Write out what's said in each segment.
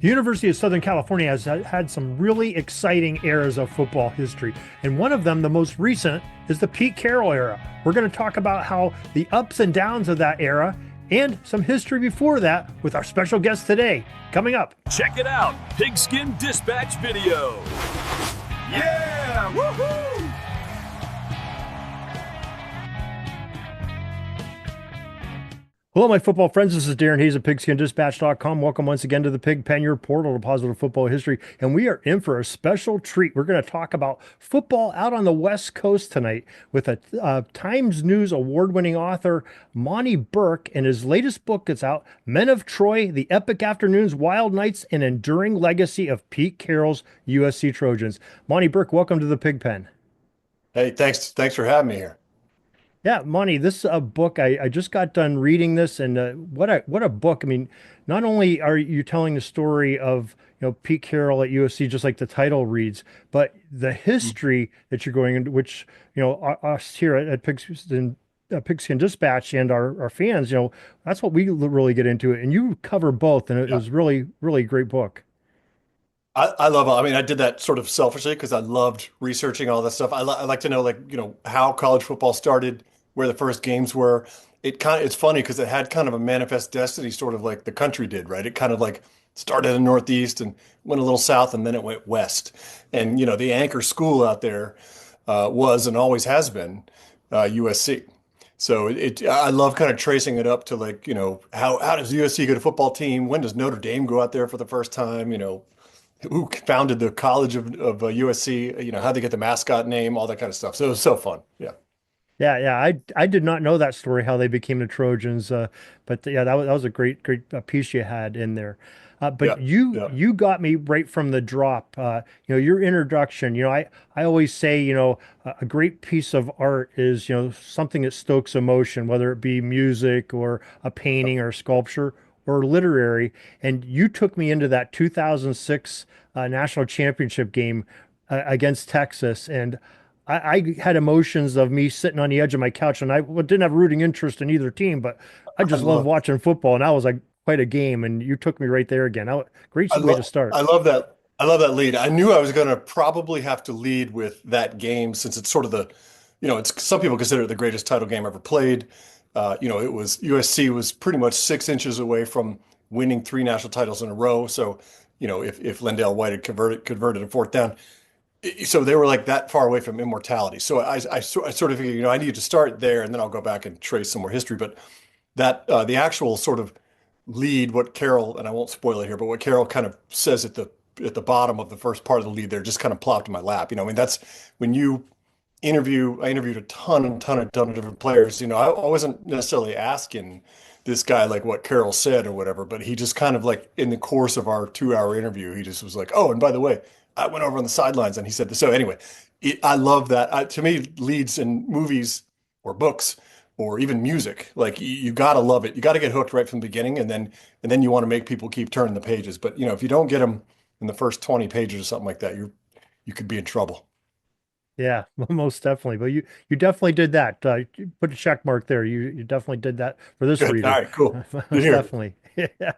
The University of Southern California has had some really exciting eras of football history, and one of them, the most recent, is the Pete Carroll era. We're going to talk about how the ups and downs of that era and some history before that with our special guest today. Coming up. Check it out, Pigskin Dispatch video. Yeah! Woohoo! Hello, my football friends. This is Darin Hayes of pigskindispatch.com. Welcome once again to the Pig Pen, your portal to positive football history. And we are in for a special treat. We're going to talk about football out on the West Coast tonight with a Times News award-winning author, Monte Burke, and his latest book that's out, Men of Troy, The Epic Afternoons, Wild Nights, and Enduring Legacy of Pete Carroll's USC Trojans. Monte Burke, welcome to the Pig Pen. Hey, thanks for having me here. Yeah, Monty, this book, I just got done reading this, and what a book. I mean, not only are you telling the story of, Pete Carroll at USC, just like the title reads, but the history that you're going into, which, us here at Pigskin Dispatch and our fans, that's what we really get into it. And you cover both, and it Yeah. was really, really a great book. I love, I mean, I did that sort of selfishly because I loved researching all this stuff. I like to know, like, how college football started, where the first games were. It's funny because it had kind of a manifest destiny, sort of like the country did, right? It kind of like started in the Northeast and went a little south and then it went west. And, the anchor school out there was and always has been USC. So I love kind of tracing it up to, like, how does USC get a football team? When does Notre Dame go out there for the first time? Who founded the College of USC, how they get the mascot name, all that kind of stuff. So it was so fun. Yeah. Yeah. I did not know that story, how they became the Trojans. But yeah, that was a great piece you had in there. Yeah. But you Yeah. you got me right from the drop. Your introduction. I always say, a great piece of art is, something that stokes emotion, whether it be music or a painting or sculpture or literary. And you took me into that 2006 national championship game against Texas, and I had emotions of me sitting on the edge of my couch, and I didn't have rooting interest in either team, but I I just love love watching football, and that was like quite a game. And you took me right there again. Great I way to love start. I love that. I love that lead. I knew I was going to probably have to lead with that game since it's sort of it's some people consider it the greatest title game ever played. It was USC was pretty much 6 inches away from winning three national titles in a row. So, if Lendale White had converted a fourth down, so they were like that far away from immortality. So I sort of figured, I needed to start there and then I'll go back and trace some more history. But that the actual sort of lead, what Carroll, and I won't spoil it here, but what Carroll kind of says at the bottom of the first part of the lead there just kind of plopped in my lap. I mean, that's when I interviewed a ton of different players. I wasn't necessarily asking this guy like what Carroll said or whatever, but he just kind of like in the course of our 2 hour interview, he just was like, "Oh, and by the way, I went over on the sidelines and he said this." So anyway, I love that. To me, leads in movies or books or even music, like you got to love it. You got to get hooked right from the beginning, and then you want to make people keep turning the pages. But if you don't get them in the first 20 pages or something like that, you could be in trouble. Yeah, most definitely. But you definitely did that. You put a check mark there. You definitely did that for this Good. All reader. right, cool. Good Most here. definitely. Yeah.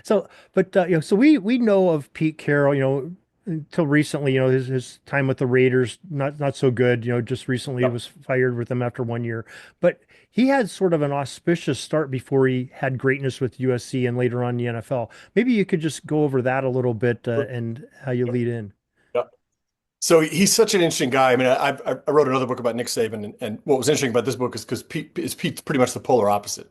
So, but so we know of Pete Carroll, until recently, his time with the Raiders not so good. Just recently he Yep. was fired with them after 1 year. But he had sort of an auspicious start before he had greatness with USC and later on the NFL. Maybe you could just go over that a little bit and how you lead in. Yep. So he's such an interesting guy. I mean, I wrote another book about Nick Saban, and what was interesting about this book is because Pete's pretty much the polar opposite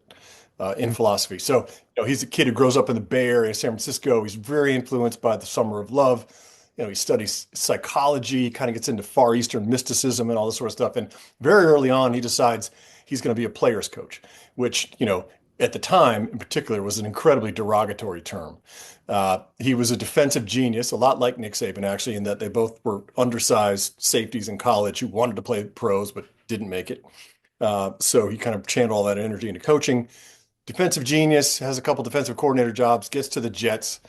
in philosophy. So he's a kid who grows up in the Bay Area, San Francisco. He's very influenced by the Summer of Love. He studies psychology, kind of gets into Far Eastern mysticism and all this sort of stuff. And very early on, he decides he's going to be a player's coach, which at the time in particular was an incredibly derogatory term. He was a defensive genius, a lot like Nick Saban, actually, in that they both were undersized safeties in college who wanted to play pros but didn't make it. So he kind of channeled all that energy into coaching. Defensive genius, has a couple defensive coordinator jobs, gets to the Jets,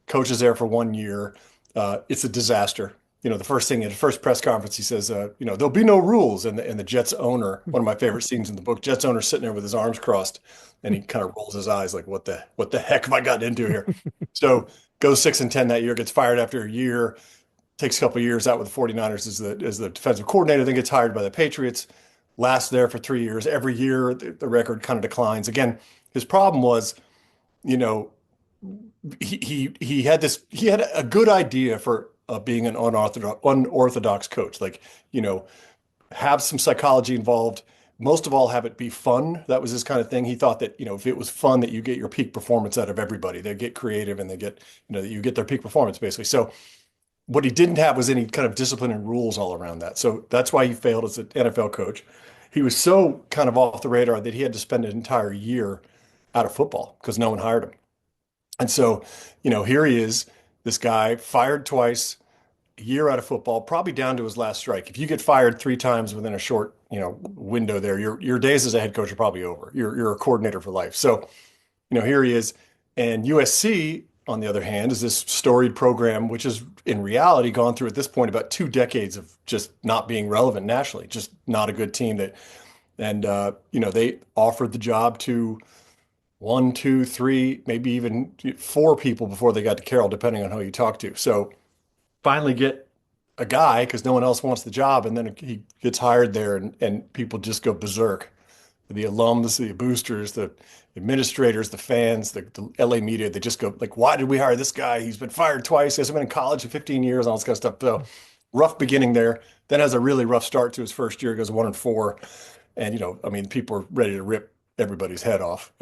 coaches there for 1 year. It's a disaster. the first thing at the first press conference, he says, there'll be no rules. And the Jets owner, one of my favorite scenes in the book, Jets owner sitting there with his arms crossed, and he kind of rolls his eyes like, what the heck have I gotten into here? So goes 6-10 that year, gets fired after a year, takes a couple of years out with the 49ers as the defensive coordinator, then gets hired by the Patriots, lasts there for 3 years. Every year, the record kind of declines. Again, his problem was, you know, he had a good idea for being an unorthodox coach. Like, have some psychology involved. Most of all, have it be fun. That was his kind of thing. He thought that, if it was fun, that you get your peak performance out of everybody. They get creative and they get, that you get their peak performance basically. So what he didn't have was any kind of discipline and rules all around that. So that's why he failed as an NFL coach. He was so kind of off the radar that he had to spend an entire year out of football because no one hired him. And so, here he is, this guy fired twice, a year out of football, probably down to his last strike. If you get fired 3 times within a short, window there, your days as a head coach are probably over. You're a coordinator for life. So, here he is. And USC, on the other hand, is this storied program, which has in reality gone through at this point about 2 decades of just not being relevant nationally, just not a good team they offered the job to 1, 2, 3, maybe even 4 people before they got to Carroll, depending on who you talk to. So finally get a guy because no one else wants the job, and then he gets hired there, and people just go berserk. The alums, the boosters, the administrators, the fans, the LA media, they just go like, why did we hire this guy? He's been fired twice. He hasn't been in college in 15 years, all this kind of stuff. So rough beginning there. Then has a really rough start to his first year, goes 1-4. And, people are ready to rip everybody's head off.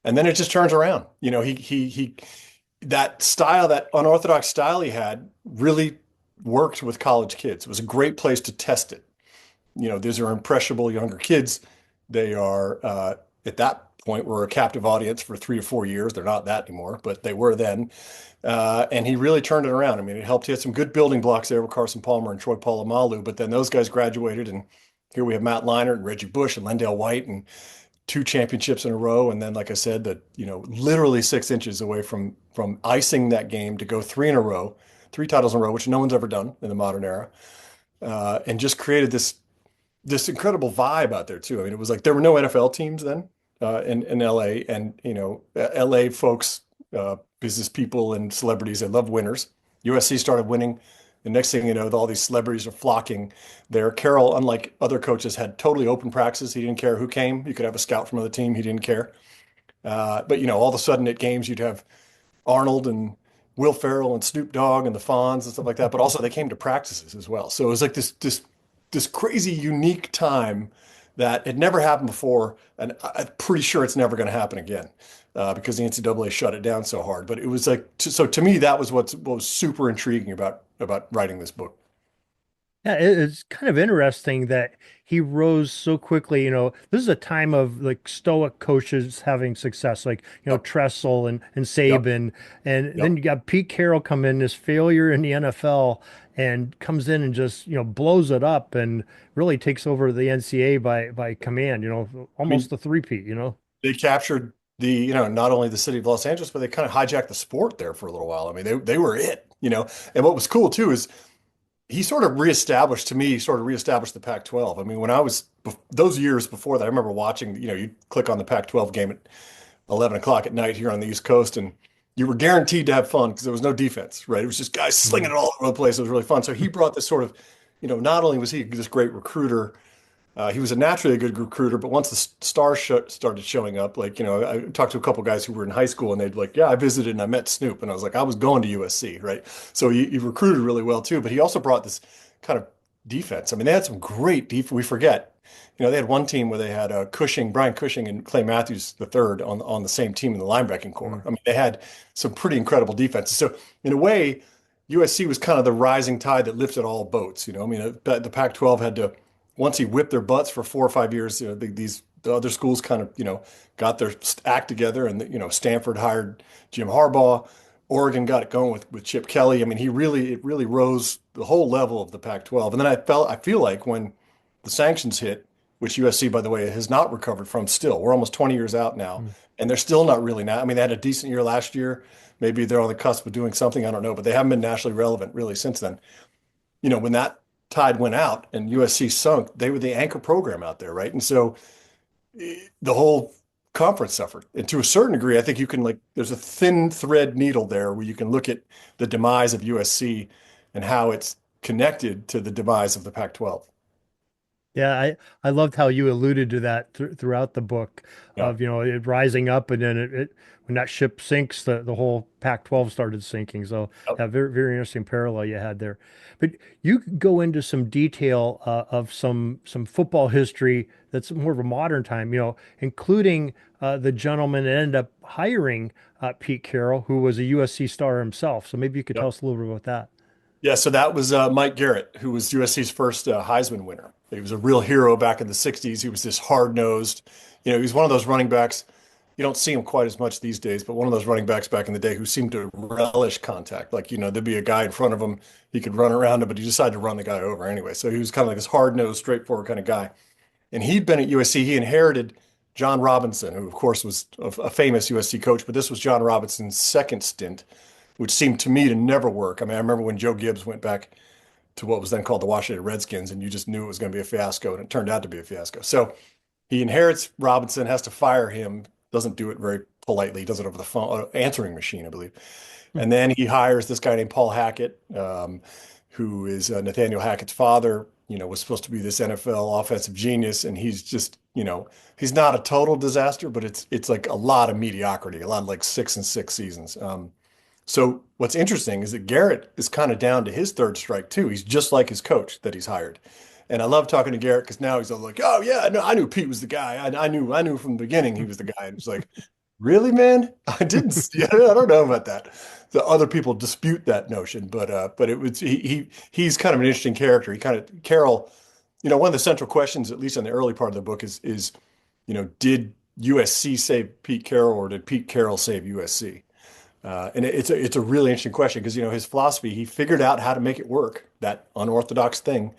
And then it just turns around. He that style, that unorthodox style he had really worked with college kids. It was a great place to test it. These are impressionable younger kids. They are at that point were a captive audience for 3 or 4 years. They're not that anymore, but they were then. And he really turned it around. I mean, it helped. He had some good building blocks there with Carson Palmer and Troy Polamalu, but then those guys graduated, and here we have Matt Leinart and Reggie Bush and Lendale White and 2 championships in a row. And then, like I said, literally 6 inches away from icing that game to go 3 in a row, 3 titles in a row, which no one's ever done in the modern era, and just created this incredible vibe out there too. I mean, it was like there were no NFL teams then in LA, and LA folks, business people and celebrities, they love winners. USC started winning. The next thing you know, all these celebrities are flocking there. Carroll, unlike other coaches, had totally open practices. He didn't care who came. You could have a scout from another team. He didn't care. But all of a sudden at games, you'd have Arnold and Will Ferrell and Snoop Dogg and the Fonz and stuff like that. But also they came to practices as well. So it was like this crazy, unique time that had never happened before. And I'm pretty sure it's never going to happen again because the NCAA shut it down so hard. But it was like, so to me, that was what was super intriguing about writing this book. Yeah, it's kind of interesting that he rose so quickly. This is a time of like stoic coaches having success, like, Yep. Tressel and Yep. Saban. And Yep. then you got Pete Carroll come in, this failure in the NFL, and comes in and just, blows it up and really takes over the NCAA by command, I almost mean, the three-peat. they captured not only the city of Los Angeles, but they kind of hijacked the sport there for a little while. I mean, they were it. And what was cool too is he sort of reestablished the Pac-12. I mean, when I was those years before that, I remember watching, you click on the Pac-12 game at 11 o'clock at night here on the East Coast, and you were guaranteed to have fun because there was no defense, right? It was just guys slinging it all over the place. It was really fun. So he brought this sort of, not only was he this great recruiter, he was a naturally good recruiter, but once the stars started showing up, like, I talked to a couple guys who were in high school and they'd be like, yeah, I visited and I met Snoop. And I was like, I was going to USC, right? So he recruited really well too, but he also brought this kind of defense. I mean, they had some great defense. We forget, they had one team where they had Brian Cushing and Clay Matthews the third on the same team in the linebacking core. I mean, they had some pretty incredible defenses. So in a way, USC was kind of the rising tide that lifted all boats. I mean, the Pac-12 had to, once he whipped their butts for 4 or 5 years, the other schools kind of, got their act together, and Stanford hired Jim Harbaugh, Oregon got it going with Chip Kelly. I mean, it really rose the whole level of the Pac-12. And then I feel like when the sanctions hit, which USC, by the way, has not recovered from still, we're almost 20 years out now, and they're still not really now. I mean, they had a decent year last year. Maybe they're on the cusp of doing something. I don't know, but they haven't been nationally relevant really since then. when that tide went out and USC sunk, they were the anchor program out there, right? And so the whole conference suffered. And to a certain degree, I think you can there's a thin thread needle there where you can look at the demise of USC and how it's connected to the demise of the Pac-12. Yeah, I loved how you alluded to that throughout the book Yeah. of, it rising up and then when that ship sinks, the whole Pac-12 started sinking. So Yep. yeah, very, very interesting parallel you had there. But you could go into some detail of some football history that's more of a modern time, including the gentleman that ended up hiring Pete Carroll, who was a USC star himself. So maybe you could tell Yep. us a little bit about that. Yeah, so that was Mike Garrett, who was USC's first Heisman winner. He was a real hero back in the 60s. He was this hard-nosed, he was one of those running backs. You don't see him quite as much these days, but one of those running backs back in the day who seemed to relish contact. There'd be a guy in front of him, he could run around him, but he decided to run the guy over anyway. So he was kind of like this hard-nosed, straightforward kind of guy. And he'd been at USC. He inherited John Robinson, who of course was a famous USC coach, but this was John Robinson's second stint, which seemed to me to never work. I mean, I remember when Joe Gibbs went back to what was then called the Washington Redskins, and you just knew it was going to be a fiasco, and it turned out to be a fiasco. So he inherits Robinson, has to fire him, doesn't do it very politely, does it over the phone, answering machine, I believe. And then he hires this guy named Paul Hackett, who is Nathaniel Hackett's father, was supposed to be this NFL offensive genius, and he's just, he's not a total disaster, but it's like a lot of mediocrity, a lot of like 6-6 seasons. So what's interesting is that Garrett is kind of down to his third strike too. He's just like his coach that he's hired. And I love talking to Garrett because now he's all like, "Oh yeah, no, I knew Pete was the guy. I knew from the beginning he was the guy." And it's like, "Really, man? I didn't see it. I don't know about that." The other people dispute that notion, but it was he's kind of an interesting character. He kind of Carroll, one of the central questions, at least in the early part of the book, is did USC save Pete Carroll or did Pete Carroll save USC? And it's a really interesting question because his philosophy, he figured out how to make it work, that unorthodox thing,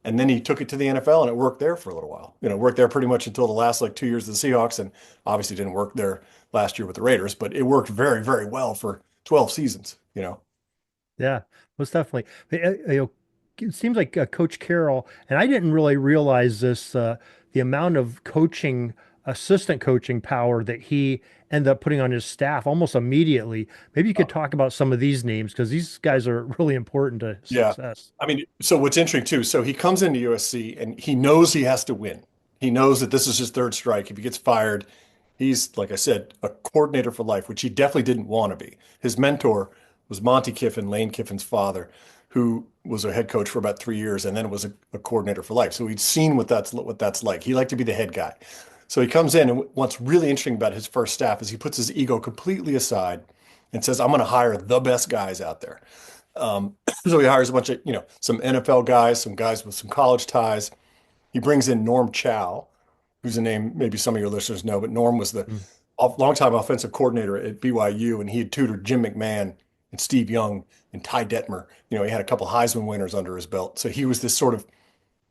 and then he took it to the NFL and it worked there for a little while. Worked there pretty much until the last 2 years of the Seahawks, and obviously didn't work there last year with the Raiders, but it worked very, very well for 12 seasons. Yeah, most definitely. It seems like Coach Carroll, and I didn't really realize this, the amount of assistant coaching power that he ended up putting on his staff almost immediately. Maybe you could talk about some of these names because these guys are really important to Yeah. success. I mean, so what's interesting too, so he comes into USC and he knows he has to win. He knows that this is his third strike. If he gets fired, he's, like I said, a coordinator for life, which he definitely didn't want to be. His mentor was Monte Kiffin, Lane Kiffin's father, who was a head coach for about 3 years and then was a coordinator for life. So he'd seen what that's like. He liked to be the head guy. So he comes in, and what's really interesting about his first staff is he puts his ego completely aside and says, "I'm going to hire the best guys out there." So he hires a bunch of, some NFL guys, some guys with some college ties. He brings in Norm Chow, who's a name maybe some of your listeners know, but Norm was the Mm. longtime offensive coordinator at BYU, and he had tutored Jim McMahon and Steve Young and Ty Detmer. He had a couple Heisman winners under his belt. So he was this sort of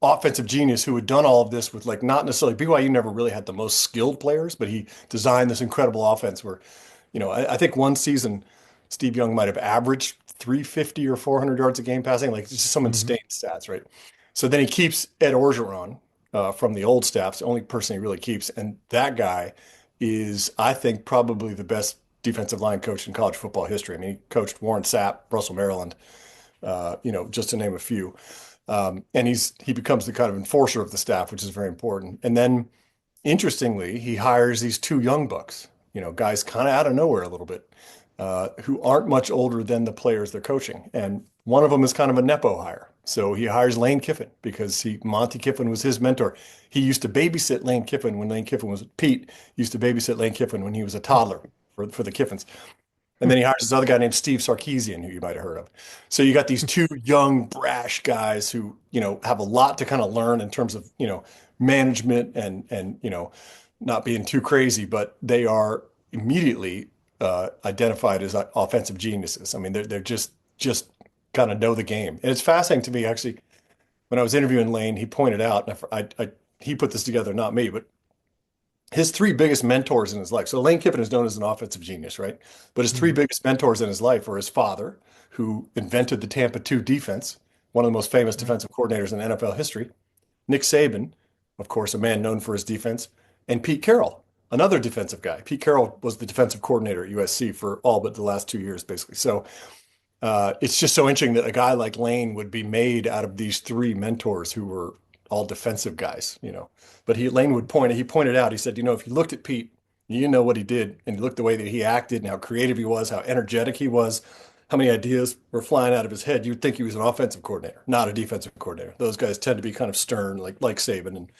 offensive genius who had done all of this with not necessarily BYU never really had the most skilled players, but he designed this incredible offense where, I think one season Steve Young might have averaged 350 or 400 yards a game passing, like just some Mhm. insane stats, right? So then he keeps Ed Orgeron from the old staff, it's the only person he really keeps, and that guy is, I think, probably the best defensive line coach in college football history. I mean, he coached Warren Sapp, Russell Maryland, just to name a few. And he becomes the kind of enforcer of the staff, which is very important. And then, interestingly, he hires these two young bucks, guys kind of out of nowhere a little bit, who aren't much older than the players they're coaching. And one of them is kind of a nepo hire. So he hires Lane Kiffin because Monty Kiffin was his mentor. He used to babysit Lane Kiffin when Lane Kiffin was Pete used to babysit Lane Kiffin when he was a toddler for the Kiffins. And then he hires this other guy named Steve Sarkisian, who you might have heard of. So you got these two young, brash guys who, have a lot to kind of learn in terms of, management and not being too crazy, but they are immediately identified as offensive geniuses. I mean, they're just kind of know the game. And it's fascinating to me, actually, when I was interviewing Lane, he pointed out, and he put this together, not me, but his three biggest mentors in his life. So Lane Kiffin is known as an offensive genius, right? But his three Mhm. biggest mentors in his life were his father, who invented the Tampa 2 defense, one of the most famous defensive coordinators in NFL history, Nick Saban, of course, a man known for his defense, and Pete Carroll, another defensive guy. Pete Carroll was the defensive coordinator at USC for all but the last 2 years, basically. So it's just so interesting that a guy like Lane would be made out of these three mentors who were all defensive guys, you know. But Lane would he pointed out, he said, you know, if you looked at Pete, you know what he did, and you looked the way that he acted and how creative he was, how energetic he was, how many ideas were flying out of his head, you'd think he was an offensive coordinator, not a defensive coordinator. Those guys tend to be kind of stern, like Saban, and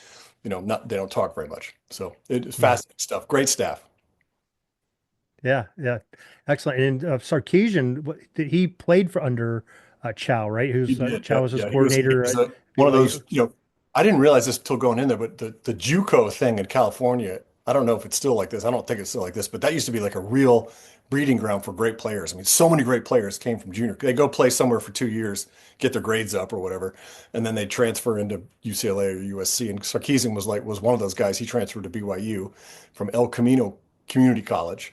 you know, not they don't talk very much. So it's Right. fascinating stuff. Great staff. Yeah, yeah, excellent. And Sarkisian, he played for under Chow, right? He Who's did. Chow Yeah, was his yeah. He coordinator was at one of those, BYU. you know, I didn't realize this until going in there, but the JUCO thing in California, I don't know if it's still like this. I don't think it's still like this, but that used to be like a real breeding ground for great players. I mean, so many great players came from junior. They go play somewhere for 2 years, get their grades up or whatever, and then they transfer into UCLA or USC. And Sarkisian was one of those guys. He transferred to BYU from El Camino Community College.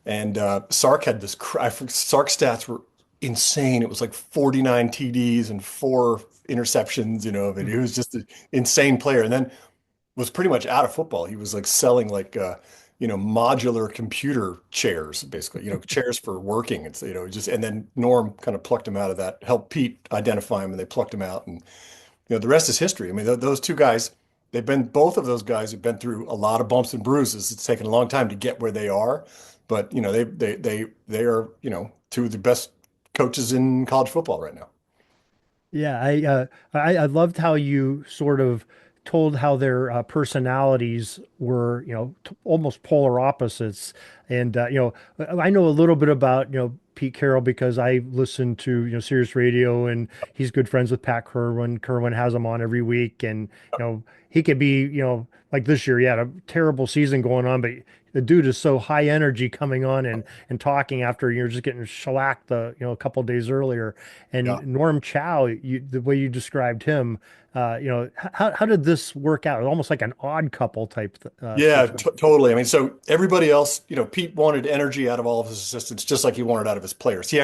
And Sark had Sark stats were insane. It was like 49 TDs and four interceptions, you know, and he was just an insane player. And then was pretty much out of football. He was like selling like you know, modular computer chairs, basically, you know, chairs for working. It's, you know, just and then Norm kind of plucked him out of that, helped Pete identify him, and they plucked him out. And you know, the rest is history. I mean, those two guys, both of those guys have been through a lot of bumps and bruises. It's taken a long time to get where they are, but you know, they are, you know, two of the best coaches in college football right now. Yeah, I loved how you sort of told how their personalities were, almost polar opposites. And I know a little bit about, Pete Carroll because I listen to, Sirius Radio, and he's good friends with Pat Kerwin. Kerwin has him on every week, and he could be, like this year, he had a terrible season going on, but the dude is so high energy coming on and talking after you're just getting shellacked a couple days earlier. And Yeah. Norm Chow, the way you described him, how did this work out? Almost like an odd couple type Yeah, situation. totally. I mean, so everybody else, you know, Pete wanted energy out of all of his assistants, just like he wanted out of his players.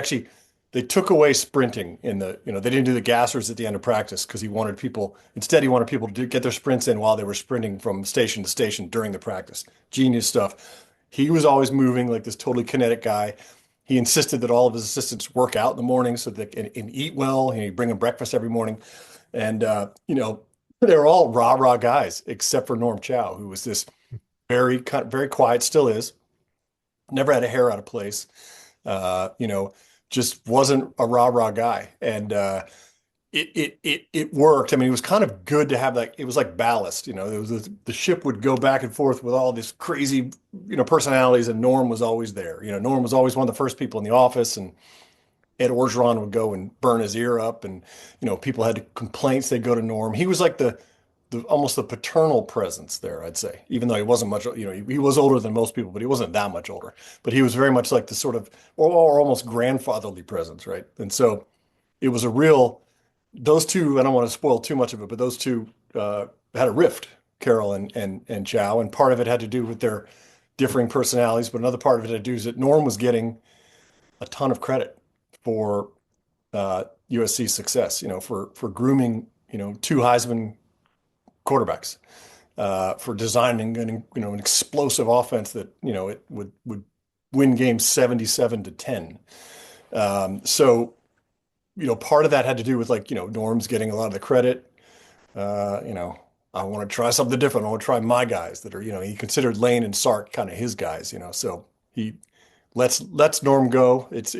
They took away sprinting they didn't do the gassers at the end of practice because instead, he wanted people to get their sprints in while they were sprinting from station to station during the practice. Genius stuff. He was always moving like this totally kinetic guy. He insisted that all of his assistants work out in the morning so that and eat well. He'd bring them breakfast every morning. And, they were all rah-rah guys except for Norm Chow, who was this very quiet, still is, never had a hair out of place, you know, just wasn't a rah-rah guy. And it worked. I mean, it was kind of good to have that. It was like ballast, you know, the ship would go back and forth with all this crazy, personalities, and Norm was always there. You know, Norm was always one of the first people in the office, and Ed Orgeron would go and burn his ear up, and people had complaints. They'd go to Norm. He was like the almost the paternal presence there, I'd say. Even though he wasn't much, he was older than most people, but he wasn't that much older. But he was very much like the sort of or almost grandfatherly presence, right? And so it was a real. Those two. I don't want to spoil too much of it, but those two had a rift, Carol and Chow, and part of it had to do with their differing personalities, but another part of it had to do is that Norm was getting a ton of credit for USC's success, for grooming, two Heisman quarterbacks, for designing an explosive offense that, it would win games 77-10. So, part of that had to do with Norm's getting a lot of the credit. I want to try something different. I want to try my guys that are, he considered Lane and Sark kind of his guys, so he lets Norm go. It's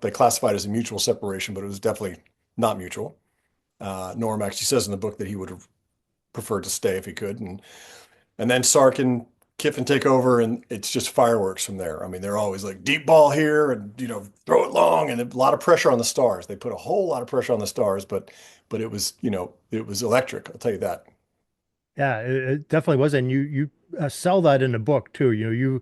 they classified it as a mutual separation, but it was definitely not mutual. Norm actually says in the book that he would have preferred to stay if he could, and then Sark and Kiffin take over, and it's just fireworks from there. I mean, they're always like deep ball here, and throw it long, and a lot of pressure on the stars. They put a whole lot of pressure on the stars, but it was it was electric. I'll tell you that. Yeah, it definitely was. And you sell that in the book too. You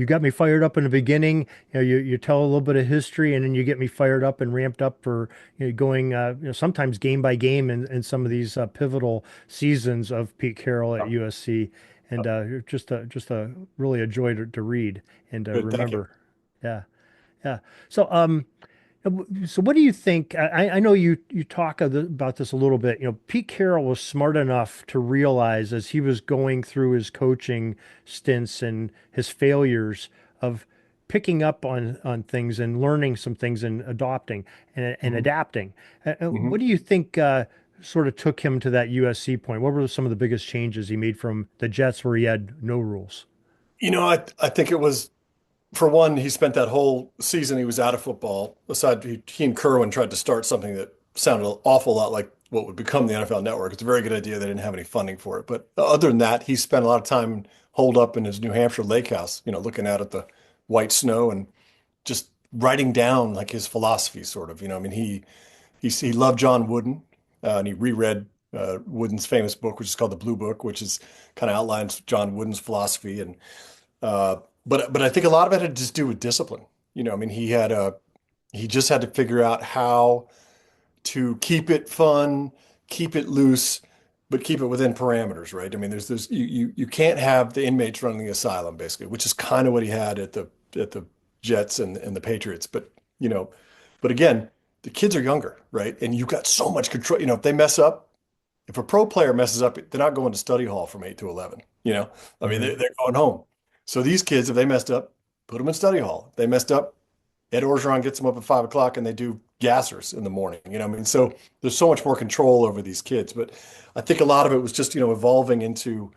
got me fired up in the beginning. You tell a little bit of history, and then you get me fired up and ramped up for going sometimes game by game in some of these pivotal seasons of Pete Carroll at USC. And just a really a joy to read and Good, thank you. remember. Yeah, yeah. So So what do you think? I know you talk about this a little bit. Pete Carroll was smart enough to realize as he was going through his coaching stints and his failures of picking up on things and learning some things and adopting and Mhm. adapting. What Mhm. do you think sort of took him to that USC point? What were some of the biggest changes he made from the Jets where he had no rules? I think it was, for one, he spent that whole season he was out of football. Aside, he and Kerwin tried to start something that sounded an awful lot like what would become the NFL Network. It's a very good idea. They didn't have any funding for it. But other than that, he spent a lot of time holed up in his New Hampshire lake house, looking out at the white snow and just writing down like his philosophy, sort of. I mean, he loved John Wooden, and he reread Wooden's famous book, which is called The Blue Book, which is kind of outlines John Wooden's philosophy. And but I think a lot of it had to do with discipline. I mean, he just had to figure out how to keep it fun, keep it loose, but keep it within parameters, right? I mean, there's you can't have the inmates running the asylum, basically, which is kind of what he had at the Jets and the Patriots. You know, but again, the kids are younger, right? And you've got so much control. If they mess up, if a pro player messes up, they're not going to study hall from 8 to 11. I mean, Right. they're going home. So these kids, if they messed up, put them in study hall. If they messed up, Ed Orgeron gets them up at 5 o'clock and they do gassers in the morning. I mean, so there's so much more control over these kids. But I think a lot of it was just, evolving into,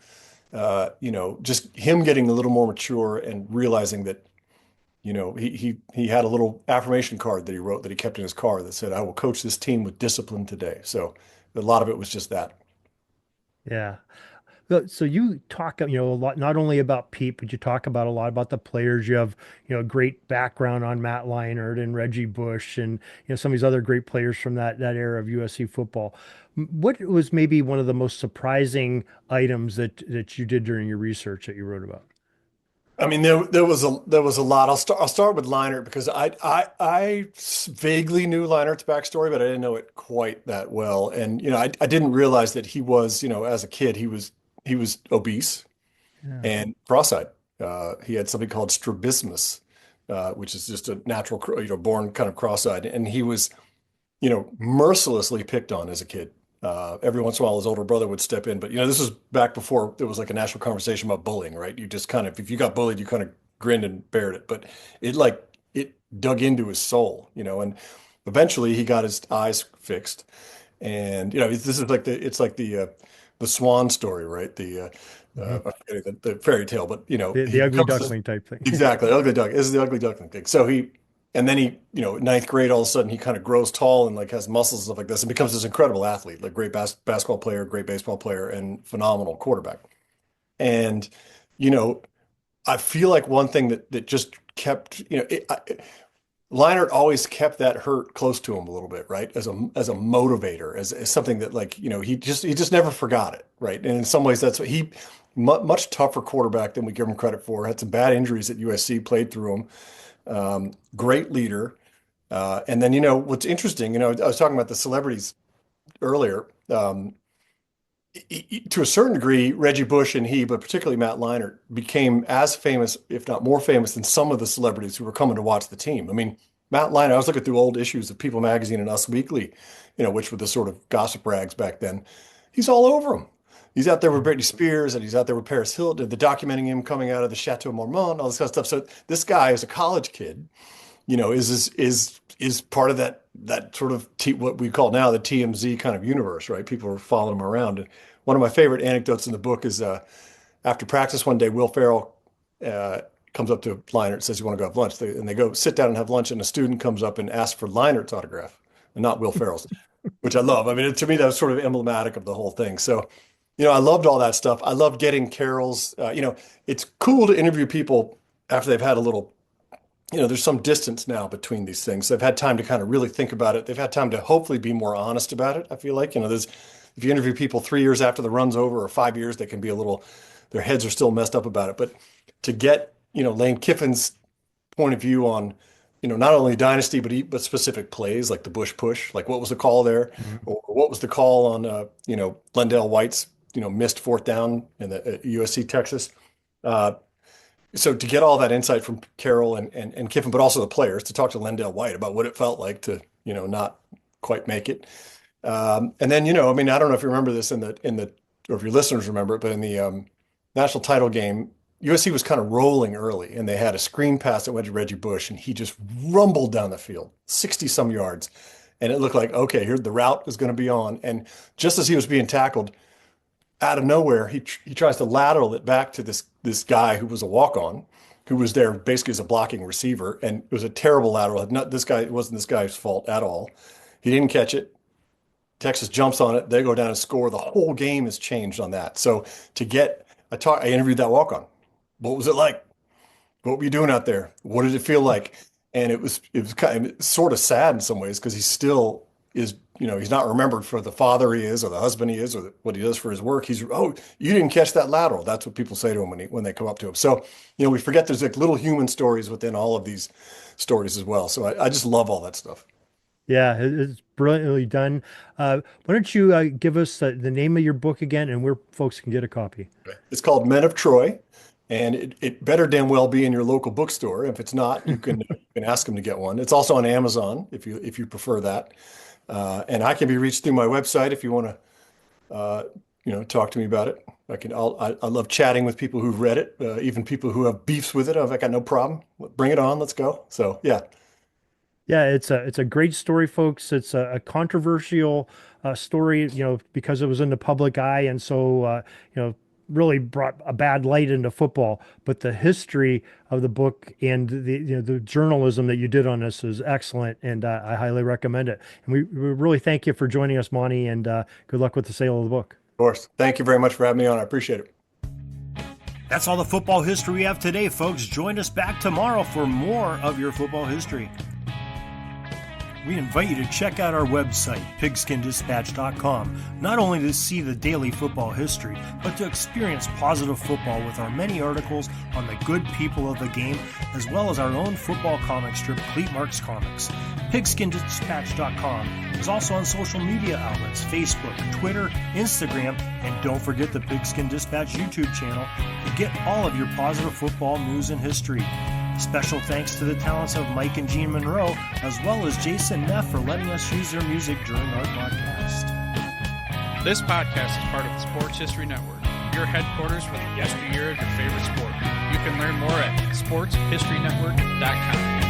just him getting a little more mature and realizing that, he had a little affirmation card that he wrote that he kept in his car that said, "I will coach this team with discipline today." So a lot of it was just that. Yeah. So you talk, a lot, not only about Pete, but you talk about a lot about the players. You have, a great background on Matt Leinart and Reggie Bush and, some of these other great players from that era of USC football. What was maybe one of the most surprising items that you did during your research that you wrote about? I mean, there was a lot. I'll start with Leinart because I vaguely knew Leinert's backstory, but I didn't know it quite that well. And I didn't realize that he was, as a kid, he was obese Yeah. and cross-eyed. He had something called strabismus, which is just a natural, born kind of cross-eyed, and he was, mercilessly picked on as a kid. Every once in a while, his older brother would step in, but this was back before there was like a national conversation about bullying, right? You just kind of, if you got bullied, you kind of grinned and bared it, but it dug into his soul, and eventually he got his eyes fixed, and this is like the swan story, right? Mhm. I'm forgetting the fairy tale, but The he ugly becomes this. duckling type thing. Exactly, ugly duck. This is the ugly duckling thing. And then ninth grade, all of a sudden he kind of grows tall and like has muscles and stuff like this and becomes this incredible athlete, like great basketball player, great baseball player, and phenomenal quarterback. And, you know, I feel like one thing that just kept, Leinart always kept that hurt close to him a little bit, right? As a motivator, as something that like, he just never forgot it, right? And in some ways that's what much tougher quarterback than we give him credit for. Had some bad injuries at USC, played through them. Great leader. And then, what's interesting, I was talking about the celebrities earlier. To a certain degree, Reggie Bush and he, but particularly Matt Leinart, became as famous, if not more famous, than some of the celebrities who were coming to watch the team. I mean, Matt Leinart, I was looking through old issues of People Magazine and Us Weekly, which were the sort of gossip rags back then. He's all over them. He's out there with Britney Spears and he's out there with Paris Hilton, the documenting him coming out of the Chateau Marmont, all this kind of stuff. So this guy is a college kid, is part of that sort of what we call now the TMZ kind of universe, right? People are following him around. And one of my favorite anecdotes in the book is after practice one day, Will Ferrell comes up to Leinart and says, "You want to go have lunch?" And they go sit down and have lunch, and a student comes up and asks for Leinert's autograph, and not Will Ferrell's, which I love. I mean, to me, that was sort of emblematic of the whole thing. So, I loved all that stuff. I loved getting Carroll's. It's cool to interview people after they've had a little there's some distance now between these things. They've had time to kind of really think about it. They've had time to hopefully be more honest about it. I feel like, if you interview people 3 years after the run's over or 5 years, they can be their heads are still messed up about it. But to get, Lane Kiffin's point of view on, not only dynasty, but specific plays like the Bush push, like what was the call there? Mhm. Or what was the call on, Lendell White's, missed fourth down in the USC Texas. Uh, So to get all that insight from Carroll and Kiffin, but also the players, to talk to Lendale White about what it felt like to, not quite make it. And then, I mean, I don't know if you remember this or if your listeners remember it, but in the national title game, USC was kind of rolling early, and they had a screen pass that went to Reggie Bush, and he just rumbled down the field, 60 some yards. And it looked like, okay, here the route is going to be on. And just as he was being tackled, out of nowhere, he tries to lateral it back to this guy who was a walk-on, who was there basically as a blocking receiver, and it was a terrible lateral. It wasn't this guy's fault at all. He didn't catch it. Texas jumps on it. They go down and score. The whole game has changed on that. So I interviewed that walk-on. What was it like? What were you doing out there? What did it feel like? And it was kind of sort of sad in some ways, because he still is, he's not remembered for the father he is, or the husband he is, or what he does for his work. Oh, you didn't catch that lateral. That's what people say to him when they come up to him. So, we forget there's like little human stories within all of these stories as well. So I just love all that stuff. Yeah, it's brilliantly done. Why don't you give us the name of your book again, and where folks can get a copy? It's called Men of Troy. And it better damn well be in your local bookstore. If it's not, you can ask them to get one. It's also on Amazon if you prefer that. And I can be reached through my website if you want to, talk to me about it. I love chatting with people who've read it, even people who have beefs with it. I got no problem. Bring it on. Let's go. So yeah. Yeah, it's a great story, folks. It's a controversial story, because it was in the public eye, and so really brought a bad light into football. But the history of the book and the journalism that you did on this is excellent, and I highly recommend it. And we really thank you for joining us, Monte, and good luck with the sale of the book. Of course. Thank you very much for having me on. I appreciate it. That's all the football history we have today, folks. Join us back tomorrow for more of your football history. We invite you to check out our website, pigskindispatch.com, not only to see the daily football history, but to experience positive football with our many articles on the good people of the game, as well as our own football comic strip, Cleat Marks Comics. Pigskindispatch.com is also on social media outlets, Facebook, Twitter, Instagram, and don't forget the Pigskin Dispatch YouTube channel to get all of your positive football news and history. Special thanks to the talents of Mike and Gene Monroe, as well as Jason Neff, for letting us use their music during our podcast. This podcast is part of the Sports History Network, your headquarters for the yesteryear of your favorite sport. You can learn more at sportshistorynetwork.com.